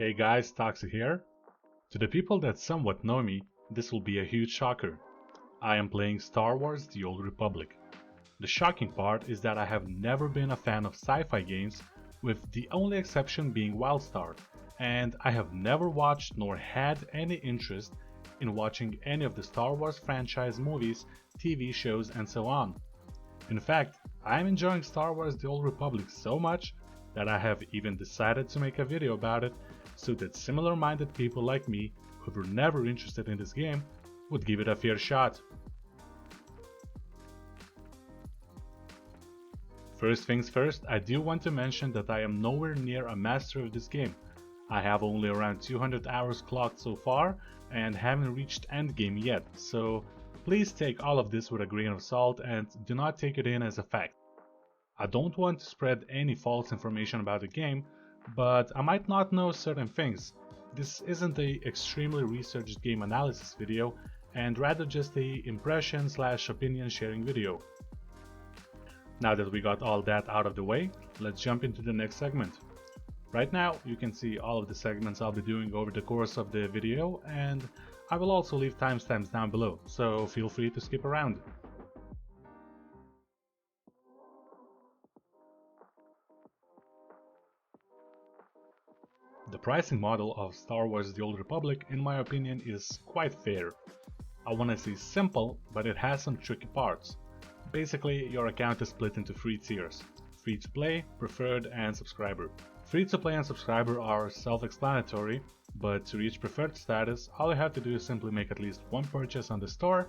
Hey guys, Toxic here. To the people that somewhat know me, this will be a huge shocker. I am playing Star Wars The Old Republic. The shocking part is that I have never been a fan of sci-fi games, with the only exception being WildStar, and I have never watched nor had any interest in watching any of the Star Wars franchise movies, TV shows and so on. In fact, I am enjoying Star Wars The Old Republic so much that I have even decided to make a video about it so that similar-minded people like me, who were never interested in this game, would give it a fair shot. First things first, I do want to mention that I am nowhere near a master of this game. I have only around 200 hours clocked so far and haven't reached endgame yet, so please take all of this with a grain of salt and do not take it in as a fact. I don't want to spread any false information about the game, but I might not know certain things. This isn't a extremely researched game analysis video, and rather just a impression/opinion sharing video. Now that we got all that out of the way, let's jump into the next segment. Right now you can see all of the segments I'll be doing over the course of the video, and I will also leave timestamps down below, so feel free to skip around. The pricing model of Star Wars The Old Republic, in my opinion, is quite fair. I wanna say simple, but it has some tricky parts. Basically, your account is split into 3 tiers: free to play, preferred and subscriber. Free to play and subscriber are self-explanatory, but to reach preferred status, all you have to do is simply make at least one purchase on the store.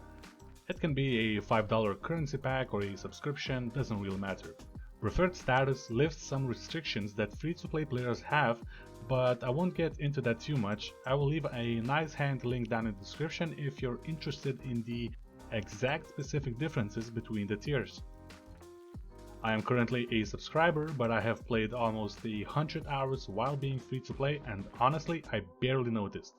It can be a $5 currency pack or a subscription, doesn't really matter. Preferred status lifts some restrictions that free-to-play players have, but I won't get into that too much. I will leave a nice hand link down in the description if you're interested in the exact specific differences between the tiers. I am currently a subscriber, but I have played almost 100 hours while being free-to-play, and honestly, I barely noticed.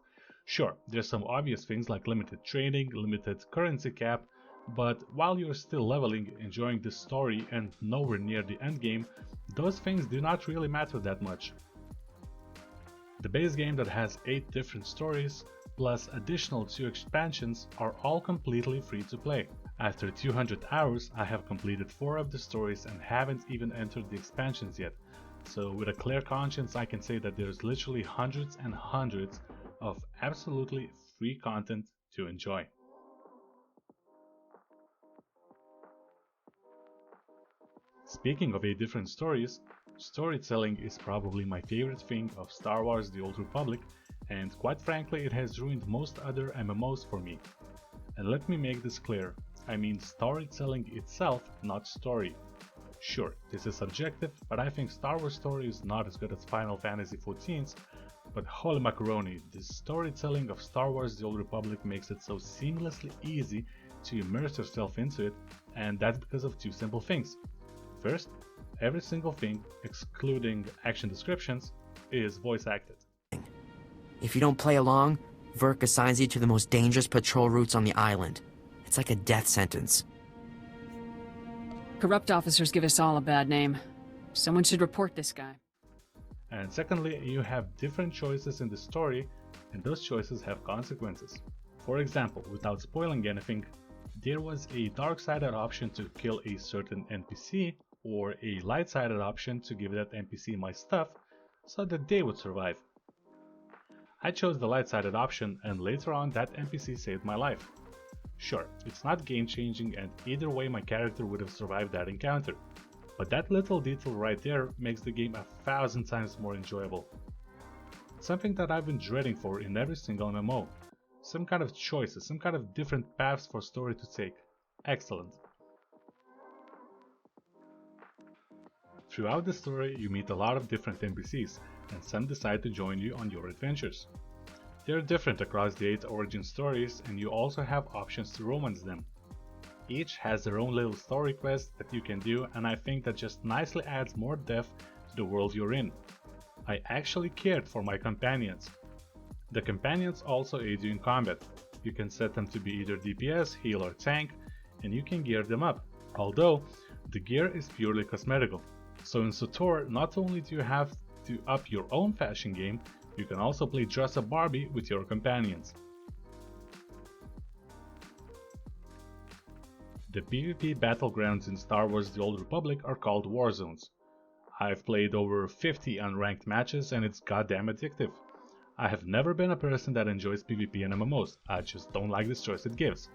Sure, there's some obvious things like limited training, limited currency cap, but while you're still leveling, enjoying the story and nowhere near the endgame, those things do not really matter that much. The base game that has 8 different stories, plus additional 2 expansions, are all completely free to play. After 200 hours, I have completed 4 of the stories and haven't even entered the expansions yet, so with a clear conscience I can say that there's literally hundreds and hundreds of absolutely free content to enjoy. Speaking of different stories, storytelling is probably my favorite thing of Star Wars The Old Republic, and quite frankly it has ruined most other MMOs for me. And let me make this clear, I mean storytelling itself, not story. Sure, this is subjective, but I think Star Wars story is not as good as Final Fantasy XIV's, but holy macaroni, the storytelling of Star Wars The Old Republic makes it so seamlessly easy to immerse yourself into it, and that's because of 2 simple things. First, every single thing, excluding action descriptions, is voice acted. If you don't play along, Verk assigns you to the most dangerous patrol routes on the island. It's like a death sentence. Corrupt officers give us all a bad name. Someone should report this guy. And secondly, you have different choices in the story, and those choices have consequences. For example, without spoiling anything, there was a dark-sided option to kill a certain NPC, or a light-sided option to give that NPC my stuff so that they would survive. I chose the light-sided option, and later on that NPC saved my life. Sure, it's not game-changing, and either way my character would have survived that encounter, but that little detail right there makes the game 1,000 times more enjoyable. Something that I've been dreading for in every single MMO. Some kind of choices, some kind of different paths for story to take. Excellent. Throughout the story you meet a lot of different NPCs, and some decide to join you on your adventures. They're different across the 8 origin stories, and you also have options to romance them. Each has their own little story quest that you can do, and I think that just nicely adds more depth to the world you're in. I actually cared for my companions. The companions also aid you in combat. You can set them to be either DPS, heal or tank, and you can gear them up, although the gear is purely cosmetical. So in SWTOR, not only do you have to up your own fashion game, You can also play Dress Up Barbie with your companions. The PvP battlegrounds in Star Wars The Old Republic are called Warzones. I've played over 50 unranked matches and it's goddamn addictive. I have never been a person that enjoys PvP and MMOs, I just don't like the stress it gives.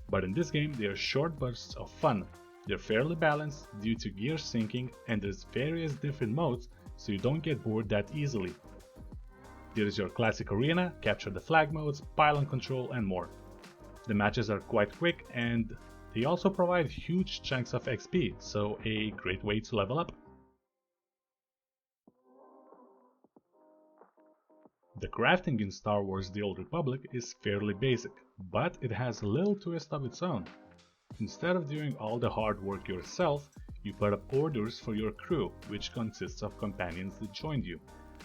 But in this game they are short bursts of fun. They're fairly balanced due to gear syncing and there's various different modes so you don't get bored that easily. There's your classic arena, capture the flag modes, pylon control and more. The matches are quite quick and they also provide huge chunks of XP, so a great way to level up. The crafting in Star Wars The Old Republic is fairly basic, but it has a little twist of its own. Instead of doing all the hard work yourself, you put up orders for your crew, which consists of companions that joined you,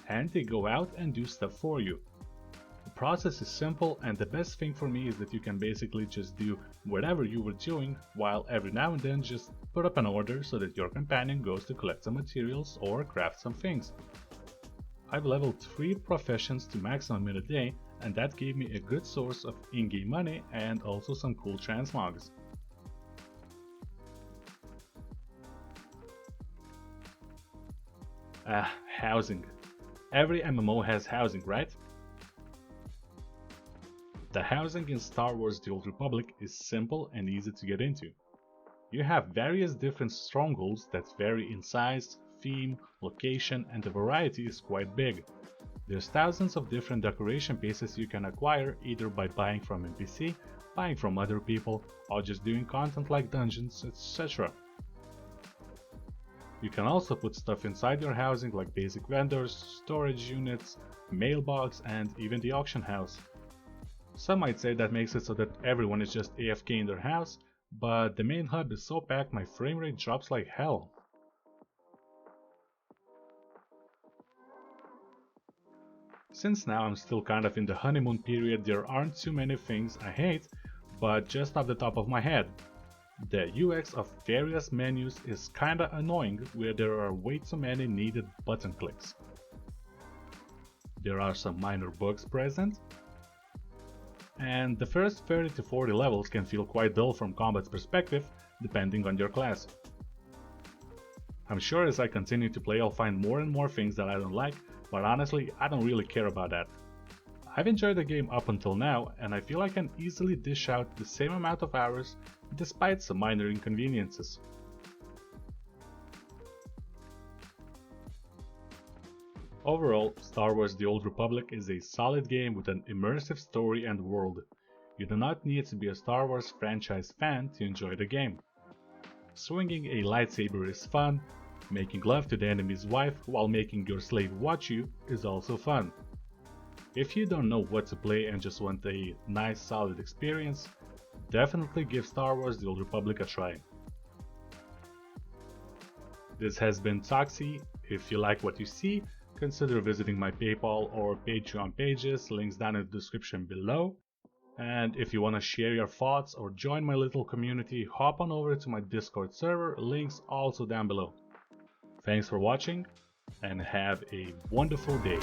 and they go out and do stuff for you. The process is simple, and the best thing for me is that you can basically just do whatever you were doing, while every now and then just put up an order so that your companion goes to collect some materials or craft some things. I've leveled 3 professions to maximum in a day, and that gave me a good source of in-game money and also some cool transmogs. Housing. Every MMO has housing, right? The housing in Star Wars The Old Republic is simple and easy to get into. You have various different strongholds that vary in size, theme, location, and the variety is quite big. There's thousands of different decoration pieces you can acquire either by buying from NPC, buying from other people, or just doing content like dungeons, etc. You can also put stuff inside your housing like basic vendors, storage units, mailbox, and even the auction house. Some might say that makes it so that everyone is just AFK in their house, but the main hub is so packed my frame rate drops like hell. Since now I'm still kind of in the honeymoon period, there aren't too many things I hate, but just off the top of my head. The UX of various menus is kinda annoying where there are way too many needed button clicks. There are some minor bugs present, and the first 30 to 40 levels can feel quite dull from combat's perspective, depending on your class. I'm sure as I continue to play I'll find more and more things that I don't like, but honestly I don't really care about that. I've enjoyed the game up until now, and I feel I can easily dish out the same amount of hours despite some minor inconveniences. Overall, Star Wars The Old Republic is a solid game with an immersive story and world. You do not need to be a Star Wars franchise fan to enjoy the game. Swinging a lightsaber is fun, making love to the enemy's wife while making your slave watch you is also fun. If you don't know what to play and just want a nice solid experience, definitely give Star Wars The Old Republic a try. This has been Toxie. If you like what you see, consider visiting my PayPal or Patreon pages, links down in the description below. And if you want to share your thoughts or join my little community, hop on over to my Discord server, links also down below. Thanks for watching and have a wonderful day.